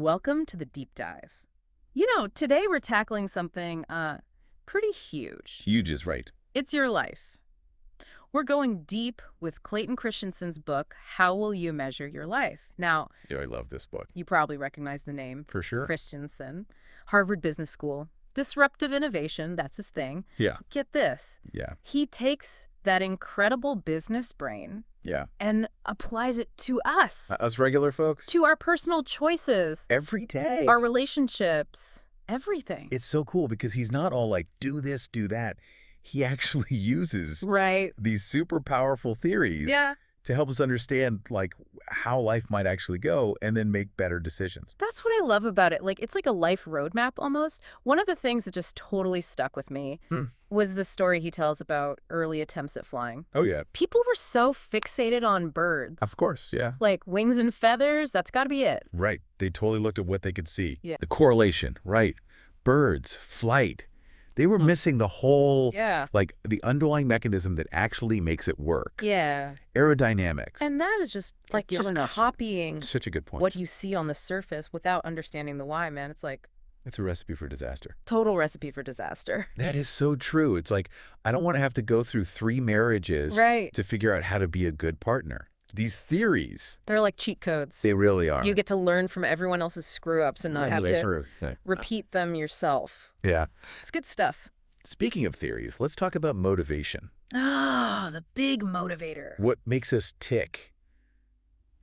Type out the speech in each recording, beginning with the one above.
Welcome to the deep dive. Today we're tackling something pretty huge. Huge is right. It's your life. We're going deep with Clayton Christensen's book, How Will You Measure Your Life? Now, Yeah, I love this book. you probably recognize the name. For sure. Christensen, Harvard Business School. Disruptive innovation, that's his thing. Yeah. Get this. Yeah. He takes that incredible business brain Yeah. and applies it to us, Us regular folks? to our personal choices, Every day. our relationships, everything. It's so cool because he's not all like, do this, do that. He actually uses Right. these super powerful theories Yeah. to help us understand like how life might actually go and then make better decisions. That's what I love about it. It's like a life roadmap almost. One of the things that just totally stuck with me was the story he tells about early attempts at flying. Oh, yeah. People were so fixated on birds. Of course. Yeah. Like wings and feathers, that's got to be it. Right. They totally looked at what they could see. Yeah. The correlation, right. Birds, flight. They were missing the whole, Yeah. like the underlying mechanism that actually makes it work. Yeah. Aerodynamics. And that is just like Just copying Such a good point. what you see on the surface without understanding the why, man. It's like It's a recipe for disaster. total recipe for disaster. That is so true. It's like, I don't want to have to go through 3 marriages Right. to figure out how to be a good partner. These theories, They're like cheat codes. they really are. You get to learn from everyone else's screw-ups and not have to repeat them yourself. Yeah. It's good stuff. Speaking of theories, let's talk about motivation. Ah, the big motivator. What makes us tick?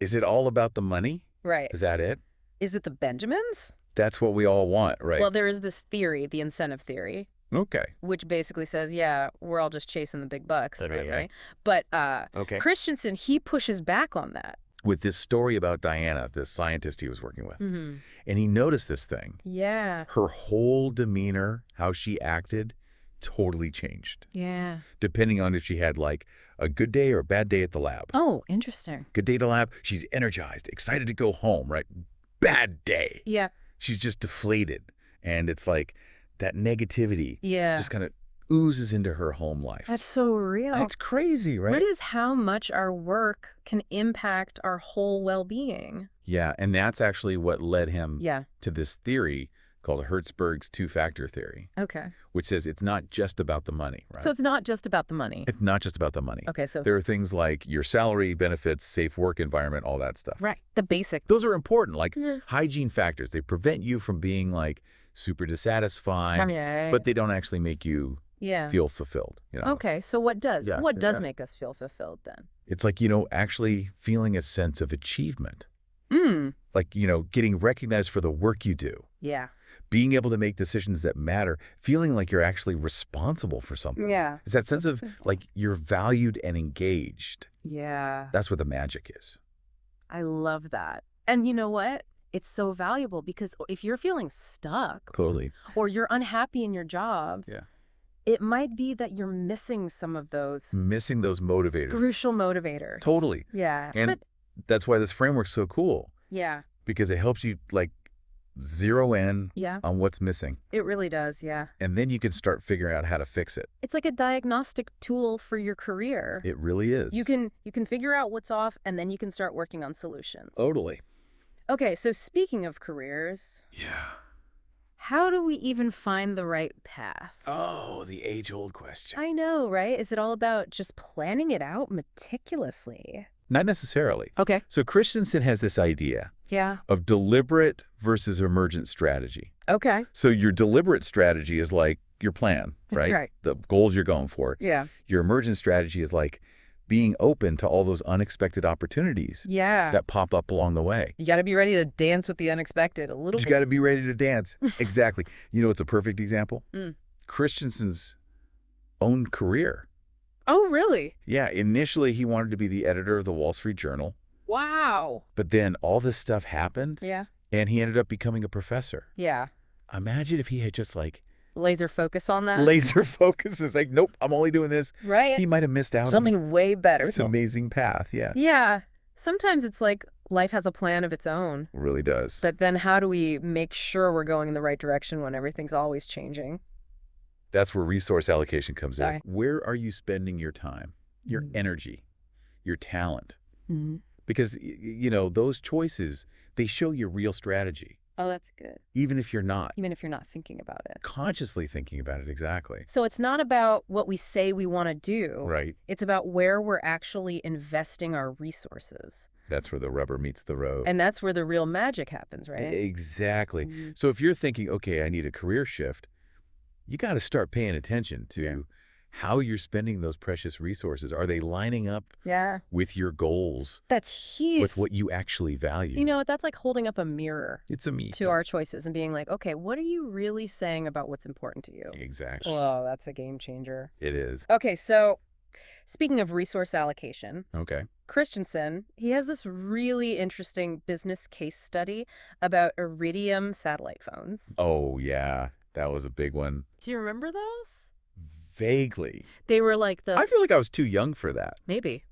Is it all about the money? Right. Is that it? Is it the Benjamins? That's what we all want, right? Well, there is this theory, the incentive theory, Okay. which basically says, yeah, we're all just chasing the big bucks. Okay. Right? But Okay. Christensen, he pushes back on that. With this story about Diana, this scientist he was working with, Mm-hmm. and he noticed this thing. Yeah. Her whole demeanor, how she acted, totally changed. Yeah. Depending on if she had like a good day or a bad day at the lab. Oh, interesting. Good day at the lab, she's energized, excited to go home, right? Bad day, Yeah. she's just deflated. And it's like that negativity Yeah. just kind of oozes into her home life. That's so real. That's crazy, right? What is how much our work can impact our whole well-being? Yeah, and that's actually what led him Yeah. to this theory called Hertzberg's 2-factor theory, Okay. which says it's not just about the money, right? So it's not just about the money. It's not just about the money. Okay, so There are things like your salary, benefits, safe work environment, all that stuff. right, the basic. Those are important, like Yeah. hygiene factors. They prevent you from being like super dissatisfied, Yeah. but they don't actually make you Yeah. feel fulfilled. You know? Okay, so what does? Yeah, What does yeah. make us feel fulfilled then? It's like, actually feeling a sense of achievement, Mm. like, getting recognized for the work you do, Yeah. being able to make decisions that matter, feeling like you're actually responsible for something. Yeah. It's that sense of like you're valued and engaged. Yeah. That's where the magic is. I love that. And you know what? It's so valuable because if you're feeling stuck Totally. or you're unhappy in your job, Yeah. it might be that you're missing some of those Missing those motivators. crucial motivators. Totally. Yeah. And But that's why this framework's so cool, yeah. because it helps you like zero in Yeah. on what's missing. It really does. Yeah. And then you can start figuring out how to fix it. It's like a diagnostic tool for your career. It really is. You can figure out what's off and then you can start working on solutions. Totally. Okay, so speaking of careers, Yeah. how do we even find the right path? Oh, the age-old question. I know, right? Is it all about just planning it out meticulously? Not necessarily. Okay. So Christensen has this idea Yeah. of deliberate versus emergent strategy. Okay. So your deliberate strategy is like your plan, right? Right. The goals you're going for. Yeah. Your emergent strategy is like being open to all those unexpected opportunities Yeah. that pop up along the way. You got to be ready to dance with the unexpected a little You bit. got to be ready to dance. Exactly. It's a perfect example? Mm. Christensen's own career. Oh, really? Yeah, initially he wanted to be the editor of the Wall Street Journal, Wow. but then all this stuff happened Yeah. and he ended up becoming a professor. Yeah. Imagine if he had just like Laser focus on that. laser focus. It's like, nope, I'm only doing this. Right? He might have missed out on Something way better. this amazing path. Yeah, Yeah. Sometimes it's like life has a plan of its own. it really does. But then how do we make sure we're going in the right direction when everything's always changing? That's where resource allocation comes Sorry. in. Where are you spending your time, your Mm. energy, your talent? Mm-hmm. Because, those choices, they show your real strategy. Oh, that's good. even if you're not Even if you're not thinking about it. consciously thinking about it. Exactly. So it's not about what we say we want to do. Right. It's about where we're actually investing our resources. That's where the rubber meets the road. And that's where the real magic happens, right? Exactly. Mhm. So if you're thinking, okay, I need a career shift, you got to start paying attention to how you're spending those precious resources. Are they lining up Yeah. with your goals, That's huge. with what you actually value? You know what? That's like holding up a mirror It's a me. to our choices and being like, okay, what are you really saying about what's important to you? Exactly. Oh, that's a game changer. It is. Okay, so speaking of resource allocation, Okay. Christensen, he has this really interesting business case study about iridium satellite phones. Oh, yeah. That was a big one. Do you remember those? Vaguely. They were like I feel like I was too young for that. maybe.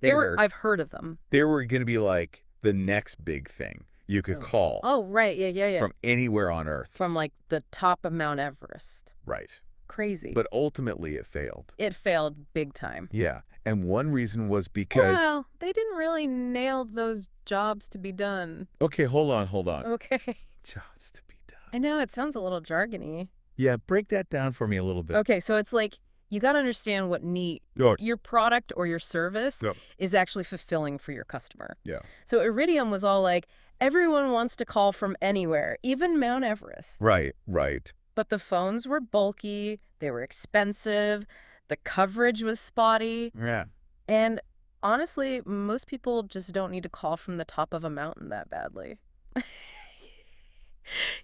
They were I've heard of them. going to be like the next big thing you could call Oh, right. Yeah. from anywhere on Earth. From like the top of Mount Everest. Right. Crazy. But ultimately it failed. It failed big time. Yeah. And one reason was because... Well, they didn't really nail those jobs to be done. Okay, hold on. Okay. Jobs to be done. I know, it sounds a little jargony. Yeah, break that down for me a little bit. Okay, so it's like you got to understand what your product or your service Yep. is actually fulfilling for your customer. Yeah. So Iridium was all like, everyone wants to call from anywhere, even Mount Everest. Right. But the phones were bulky, they were expensive, the coverage was spotty, Yeah. and honestly, most people just don't need to call from the top of a mountain that badly.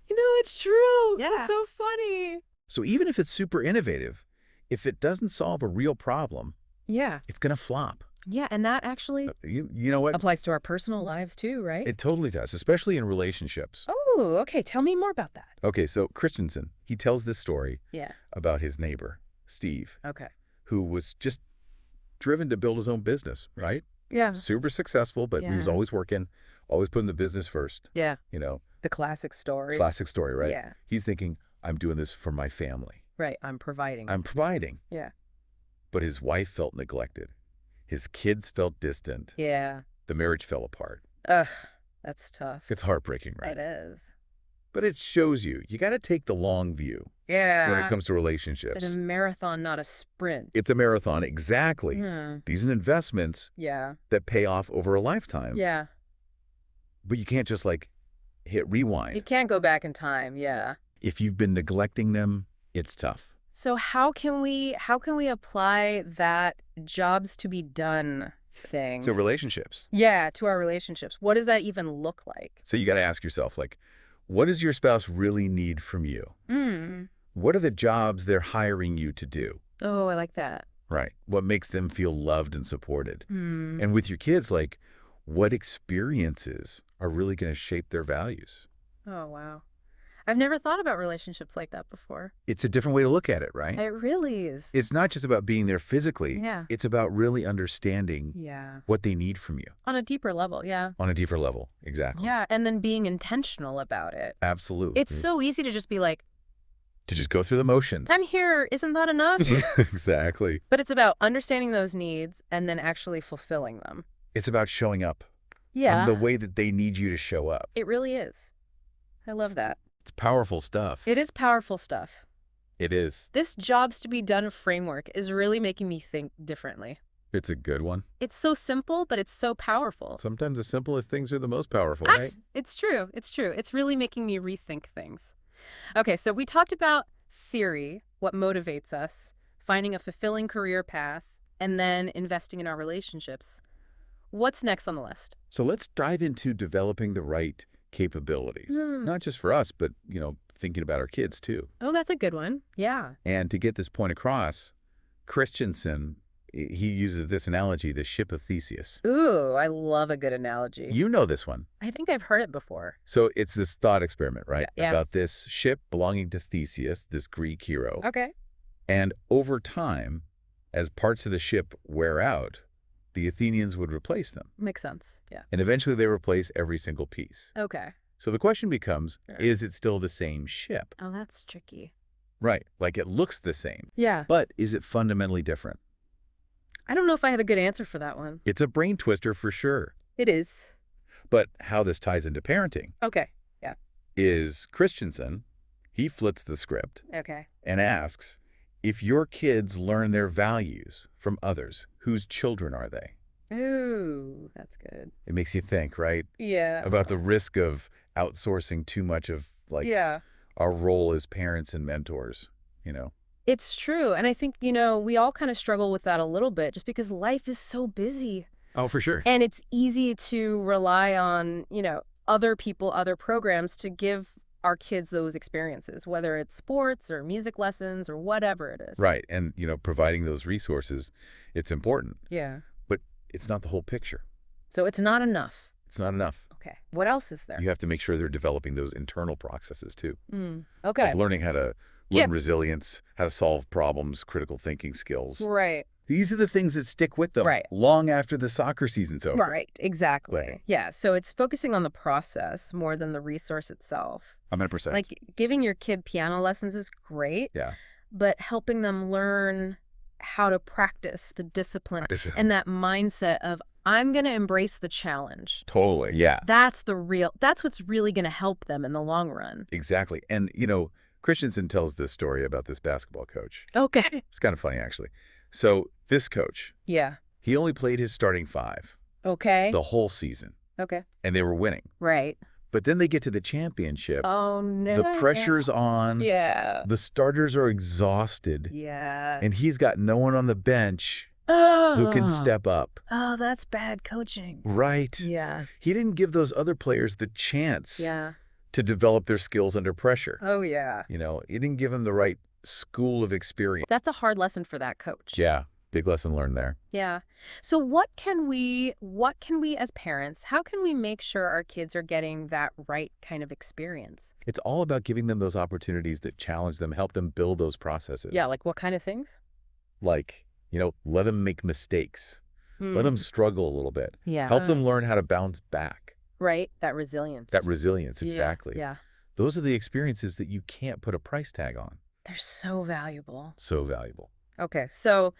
You know, it's true. Yeah. It's so funny. So even if it's super innovative, if it doesn't solve a real problem, Yeah. it's going to flop. Yeah, and that actually You know what? applies to our personal lives too, right? It totally does, especially in relationships. Oh, okay. Tell me more about that. Okay, so Christensen, he tells this story Yeah. about his neighbor, Steve, Okay. who was just driven to build his own business, right? Yeah. Super successful, but he was Yeah. always working, always putting the business first. Yeah. You know, The classic story. classic story, right? Yeah. He's thinking, I'm doing this for my family. Right. I'm providing. I'm providing. Yeah. But his wife felt neglected. His kids felt distant. Yeah. The marriage fell apart. Ugh. That's tough. It's heartbreaking, right? It is. But it shows you got to take the long view Yeah. when it comes to It's relationships. a marathon, not a sprint. It's a marathon, exactly. Hmm. These are investments Yeah. that pay off over a lifetime. Yeah. But you can't just like hit rewind. You can't go back in time. Yeah. If you've been neglecting them, it's tough. So how can we apply that jobs to be done thing? So relationships. Yeah, to our relationships. What does that even look like? So you got to ask yourself, like, what does your spouse really need from you? Mm. What are the jobs they're hiring you to do? Oh, I like that. Right. What makes them feel loved and supported? Hmm. And with your kids, like, what experiences are really going to shape their values? Oh, wow. I've never thought about relationships like that before. It's a different way to look at it, right? It really is. It's not just about being there physically. Yeah. It's about really understanding Yeah. what they need from you On a deeper level, yeah. on a deeper level. Exactly. Yeah, and then being intentional about it. Absolutely. It's so easy to just be like, to just go through the motions. I'm here, isn't that enough? Exactly. But it's about understanding those needs and then actually fulfilling them. It's about showing up Yeah. in the way that they need you to show up. It really is. I love that. It's powerful stuff. It is powerful stuff. It is. This jobs to be done framework is really making me think differently. It's a good one. It's so simple, but it's so powerful. Sometimes the simplest things are the most powerful, right? It's true. It's true. It's really making me rethink things. Okay, so we talked about theory, what motivates us, finding a fulfilling career path, and then investing in our relationships. What's next on the list? So let's dive into developing the right capabilities. Not just for us, but, thinking about our kids too. Oh, that's a good one. Yeah. And to get this point across, Christensen, he uses this analogy, the ship of Theseus. Ooh, I love a good analogy. You know this one. I think I've heard it before. So it's this thought experiment, right? Yeah. About this ship belonging to Theseus, this Greek hero. Okay. And over time, as parts of the ship wear out, the Athenians would replace them. Makes sense. Yeah. And eventually they replace every single piece. Okay. So the question becomes, Sure. is it still the same ship? Oh, that's tricky. Right. Like it looks the same. Yeah. But is it fundamentally different? I don't know if I have a good answer for that one. It's a brain twister for sure. It is. But how this ties into parenting. Okay. Yeah. is Christensen. He flips the script Okay. and asks, if your kids learn their values from others, whose children are they? Ooh, that's good. It makes you think, right? Yeah. About the risk of outsourcing too much of, like, Yeah. our role as parents and mentors, you know? It's true. And I think, we all kind of struggle with that a little bit just because life is so busy. Oh, for sure. And it's easy to rely on, other people, other programs to give our kids those experiences, whether it's sports or music lessons or whatever it is. Right. And, providing those resources, it's important. Yeah. But it's not the whole picture. So it's not enough. It's not enough. Okay. What else is there? You have to make sure they're developing those internal processes, too. Okay. Like learning how to learn resilience, how to solve problems, critical thinking skills. Right. These are the things that stick with them long after the soccer season's over. Right. Exactly. Right. Yeah. So it's focusing on the process more than the resource itself. 100%. Like giving your kid piano lessons is great. Yeah. But helping them learn how to practice the discipline and that mindset of, I'm going to embrace the challenge. Totally. Yeah. That's what's really going to help them in the long run. Exactly. And, Christensen tells this story about this basketball coach. Okay. It's kind of funny, actually. So this coach, Yeah. he only played his starting five Okay. the whole season, Okay. and they were winning. Right. But then they get to the championship. Oh, no. The pressure's on. Yeah. The starters are exhausted. Yeah. And he's got no one on the bench who can step up. Oh, that's bad coaching. Right. Yeah. He didn't give those other players the chance to develop their skills under pressure. Oh, yeah. He didn't give them the right school of experience. That's a hard lesson for that coach. Yeah. Big lesson learned there. Yeah. So what can we as parents, how can we make sure our kids are getting that right kind of experience? It's all about giving them those opportunities that challenge them, help them build those processes. Yeah, like what kind of things? Like, let them make mistakes. Let them struggle a little bit. Yeah. Help them learn how to bounce back. Right. That resilience. That resilience, exactly. Yeah. Those are the experiences that you can't put a price tag on. They're so valuable. So valuable. Okay. So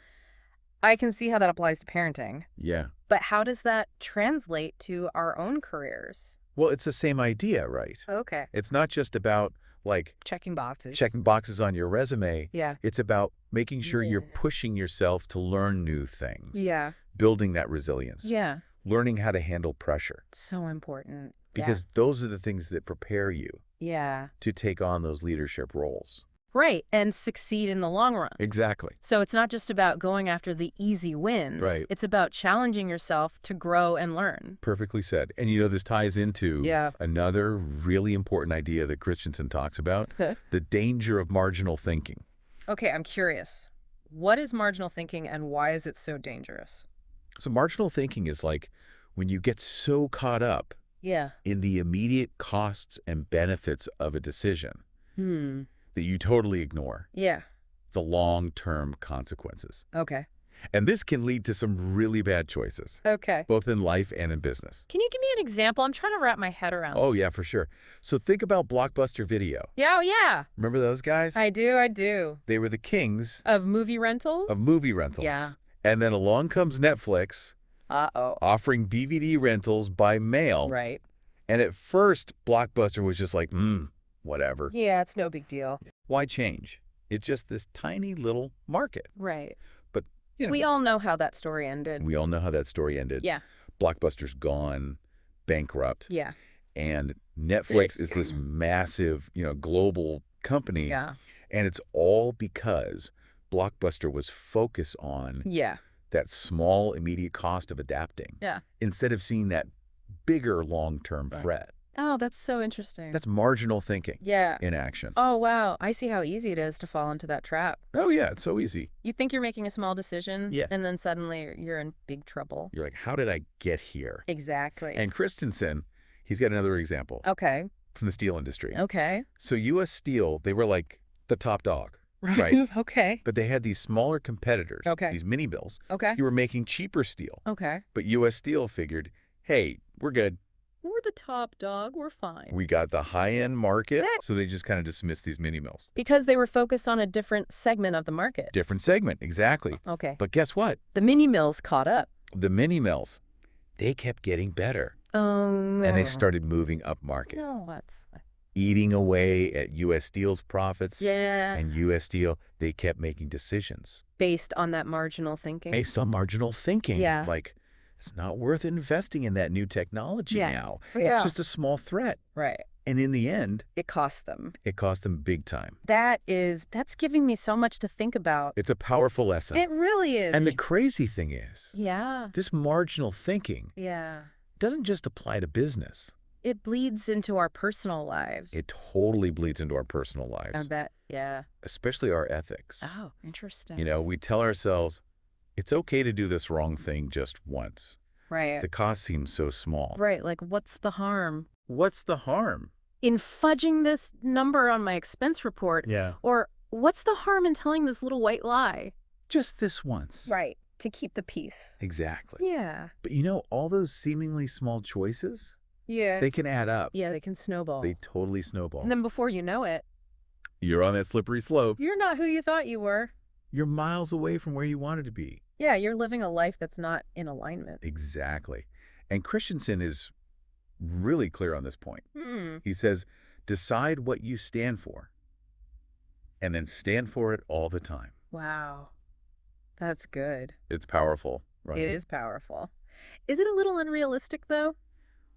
I can see how that applies to parenting. Yeah. But how does that translate to our own careers? Well, it's the same idea, right? Okay. It's not just about, like, Checking boxes. checking boxes on your resume. Yeah. It's about making sure you're pushing yourself to learn new things. Yeah. Building that resilience. Yeah. Learning how to handle pressure. So important. Because those are the things that prepare you Yeah. to take on those leadership roles. Right. And succeed in the long run. Exactly. So it's not just about going after the easy wins. Right. It's about challenging yourself to grow and learn. Perfectly said. And this ties into another really important idea that Christensen talks about, the danger of marginal thinking. Okay, I'm curious. What is marginal thinking and why is it so dangerous? So marginal thinking is like when you get so caught up in the immediate costs and benefits of a decision that you totally ignore the long-term consequences. Okay. And this can lead to some really bad choices, Okay. both in life and in business. Can you give me an example? I'm trying to wrap my head around. Oh, yeah, for sure. So think about Blockbuster Video. Yeah, oh, yeah. Remember those guys? I do. They were the kings Of movie rental? of movie rentals. Yeah. And then along comes Netflix Uh-oh. offering DVD rentals by mail. Right. And at first, Blockbuster was just like, whatever. Yeah, it's no big deal. Why change? It's just this tiny little market. Right. But, We all know how that story ended. we all know how that story ended. Yeah. Blockbuster's gone, bankrupt. Yeah. And Netflix is this massive, global company. Yeah. And it's all because Blockbuster was focused on Yeah. that small, immediate cost of adapting. Yeah. Instead of seeing that bigger long-term threat. Oh, that's so interesting. That's marginal thinking Yeah. in action. Oh, wow. I see how easy it is to fall into that trap. Oh, yeah, it's so easy. You think you're making a small decision, Yeah. and then suddenly you're in big trouble. You're like, how did I get here? Exactly. And Christensen, he's got another example Okay. from the steel industry. Okay. So U.S. Steel, they were like the top dog, right? Okay. But they had these smaller competitors, Okay. these mini mills, Okay. who were making cheaper steel. Okay. But U.S. Steel figured, hey, we're good. We're the top dog. We're fine. We got the high-end market. So they just kind of dismissed these mini mills. Because they were focused on a different segment of the market. Different segment, exactly. Okay. But guess what? The mini mills caught up. The mini mills, they kept getting better. Oh, no. And they started moving up market. No, what's... eating away at U.S. Steel's profits. Yeah. And U.S. Steel, they kept making decisions. Based on that marginal thinking. Based on marginal thinking. Yeah. Like, it's not worth investing in that new technology now. Yeah. It's just a small threat. Right. And in the end, it cost them. It cost them big time. That's giving me so much to think about. It's a powerful lesson. It really is. And the crazy thing is, yeah, this marginal thinking doesn't just apply to business. It bleeds into our personal lives. It totally bleeds into our personal lives. I bet, yeah. Especially our ethics. Oh, interesting. You know, we tell ourselves, it's okay to do this wrong thing just once. Right. The cost seems so small. Right, like what's the harm? What's the harm? In fudging this number on my expense report. Yeah. Or what's the harm in telling this little white lie? Just this once. Right, to keep the peace. Exactly. Yeah. But you know, all those seemingly small choices, yeah, they can add up. Yeah, they can snowball. They totally snowball. And then before you know it, you're on that slippery slope. You're not who you thought you were. You're miles away from where you wanted to be. Yeah, you're living a life that's not in alignment. Exactly. And Christensen is really clear on this point. He says, decide what you stand for, and then stand for it all the time. Wow. That's good. It's powerful, right? It is powerful. Is it a little unrealistic, though?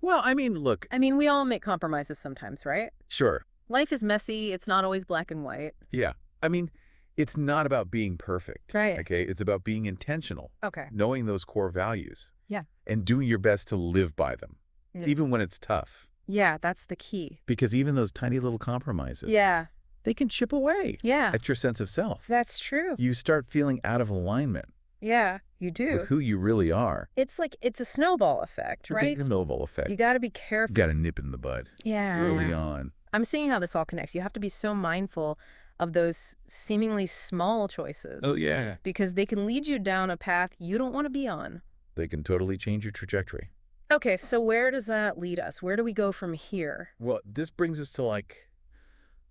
Well, I mean, look. I mean, we all make compromises sometimes, right? Sure. Life is messy. It's not always black and white. Yeah. I mean, it's not about being perfect. Right. Okay? It's about being intentional. Okay. Knowing those core values. Yeah. And doing your best to live by them, even when it's tough. Yeah, that's the key. Because even those tiny little compromises. Yeah. They can chip away. Yeah. At your sense of self. That's true. You start feeling out of alignment. Yeah, you do. With who you really are. It's a snowball effect, right? It's a snowball effect. You got to be careful. You got to nip it in the bud. Yeah. Early on. I'm seeing how this all connects. You have to be so mindful of those seemingly small choices. Oh, yeah. Because they can lead you down a path you don't want to be on. They can totally change your trajectory. Okay, so where does that lead us? Where do we go from here? Well, this brings us to, like,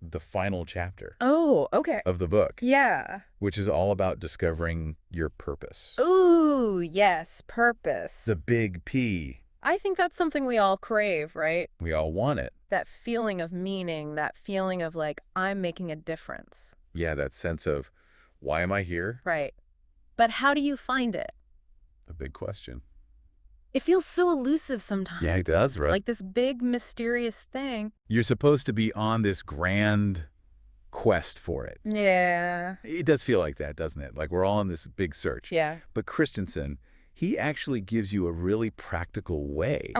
the final chapter. Oh, okay. Of the book. Yeah. Which is all about discovering your purpose. Ooh, yes, purpose. The big P. I think that's something we all crave, right? We all want it. That feeling of meaning, that feeling of like, I'm making a difference. Yeah, that sense of, why am I here? Right. But how do you find it? A big question. It feels so elusive sometimes. Yeah, it does, right? Like this big, mysterious thing. You're supposed to be on this grand quest for it. Yeah. It does feel like that, doesn't it? Like we're all on this big search. Yeah. But Christensen, he actually gives you a really practical way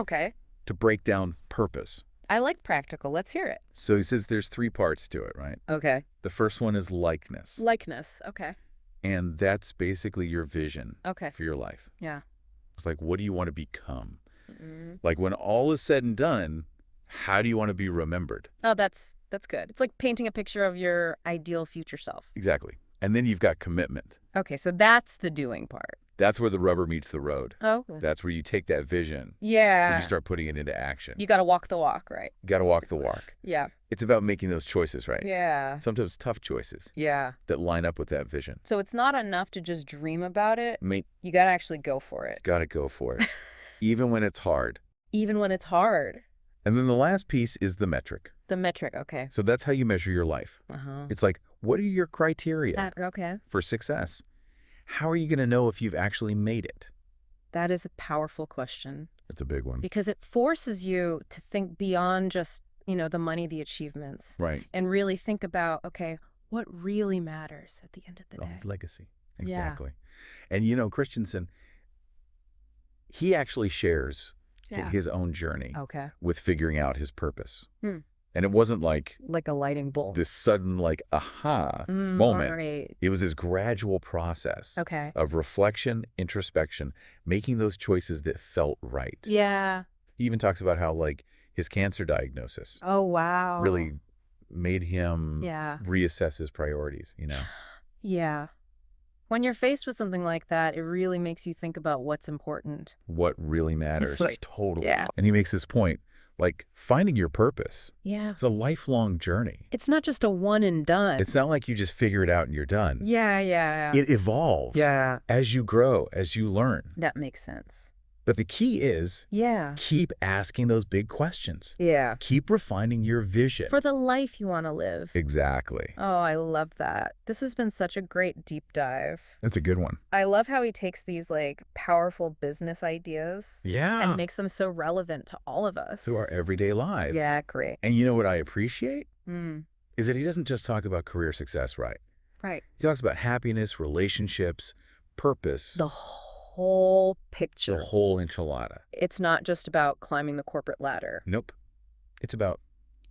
to break down purpose. I like practical. Let's hear it. So he says there's 3 parts to it, right? Okay. The first one is likeness. Likeness. Okay. And that's basically your vision for your life. Yeah. It's like, what do you want to become? Like when all is said and done, how do you want to be remembered? Oh, that's good. It's like painting a picture of your ideal future self. Exactly. And then you've got commitment. Okay, so that's the doing part. That's where the rubber meets the road. Oh. That's where you take that vision. Yeah. And you start putting it into action. You got to walk the walk, right? You got to walk the walk. Yeah. It's about making those choices, right? Yeah. Sometimes tough choices. Yeah. That line up with that vision. So it's not enough to just dream about it. You got to actually go for it. Got to go for it. Even when it's hard. Even when it's hard. And then the last piece is the metric. The metric, okay. So that's how you measure your life. It's like, what are your criteria for success? How are you going to know if you've actually made it? That is a powerful question. It's a big one. Because it forces you to think beyond just, the money, the achievements. Right. And really think about, okay, what really matters at the end of the day? It's legacy. Exactly. Yeah. And, Christensen, he actually shares his own journey with figuring out his purpose. And it wasn't like a lighting bolt. This sudden aha moment. Right. It was this gradual process of reflection, introspection, making those choices that felt right. Yeah. He even talks about how his cancer diagnosis. Oh, wow. Really made him reassess his priorities, Yeah. When you're faced with something like that, it really makes you think about what's important. What really matters. Totally. Yeah. And he makes this point. Finding your purpose. Yeah. It's a lifelong journey. It's not just a one and done. It's not like you just figure it out and you're done. Yeah. It evolves. As you grow, as you learn. That makes sense. But the key is keep asking those big questions. Yeah. Keep refining your vision. For the life you want to live. Exactly. Oh, I love that. This has been such a great deep dive. That's a good one. I love how he takes these like powerful business ideas and makes them so relevant to all of us. To our everyday lives. Yeah, great. And you know what I appreciate? Is that he doesn't just talk about career success, right? Right. He talks about happiness, relationships, purpose. The whole picture. The whole enchilada. It's not just about climbing the corporate ladder. Nope. It's about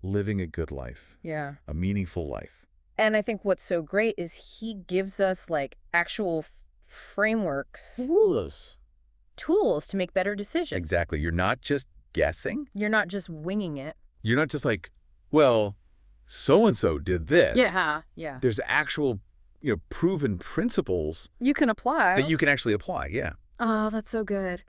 living a good life. Yeah. A meaningful life. And I think what's so great is he gives us like actual frameworks. Tools to make better decisions. Exactly. You're not just guessing. You're not just winging it. You're not just like, well, so-and-so did this. Yeah. There's actual, proven principles you can apply. that you can actually apply, yeah. Oh, that's so good.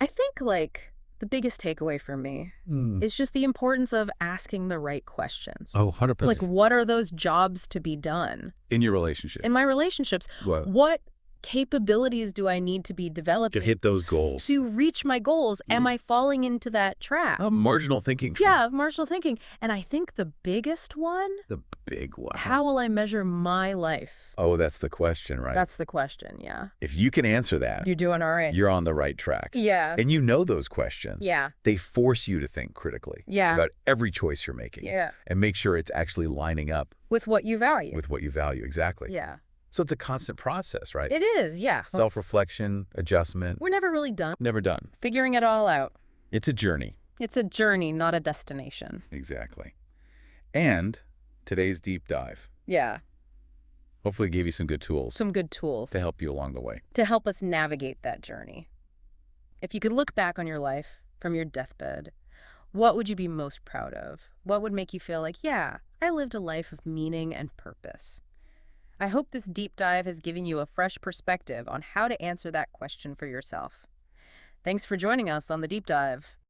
I think, like, the biggest takeaway for me is just the importance of asking the right questions. Oh, 100%. Like, what are those jobs to be done? In your relationship. In my relationships. What capabilities do I need to be developed to hit those goals? To reach my goals. Am I falling into that trap? Marginal thinking. Yeah, marginal thinking. And I think the biggest one. The big one. How will I measure my life? Oh, that's the question, right? That's the question, yeah. If you can answer that, you're doing all right. You're on the right track. Yeah. And you know those questions. Yeah. They force you to think critically. Yeah. About every choice you're making. Yeah. And make sure it's actually lining up. With what you value. With what you value, exactly. Yeah. So it's a constant process, right? It is, yeah. Self-reflection, adjustment. We're never really done. Never done. Figuring it all out. It's a journey. It's a journey, not a destination. Exactly. And today's deep dive. Yeah. Hopefully gave you some good tools. Some good tools. To help you along the way. To help us navigate that journey. If you could look back on your life from your deathbed, what would you be most proud of? What would make you feel like, yeah, I lived a life of meaning and purpose? I hope this deep dive has given you a fresh perspective on how to answer that question for yourself. Thanks for joining us on the deep dive.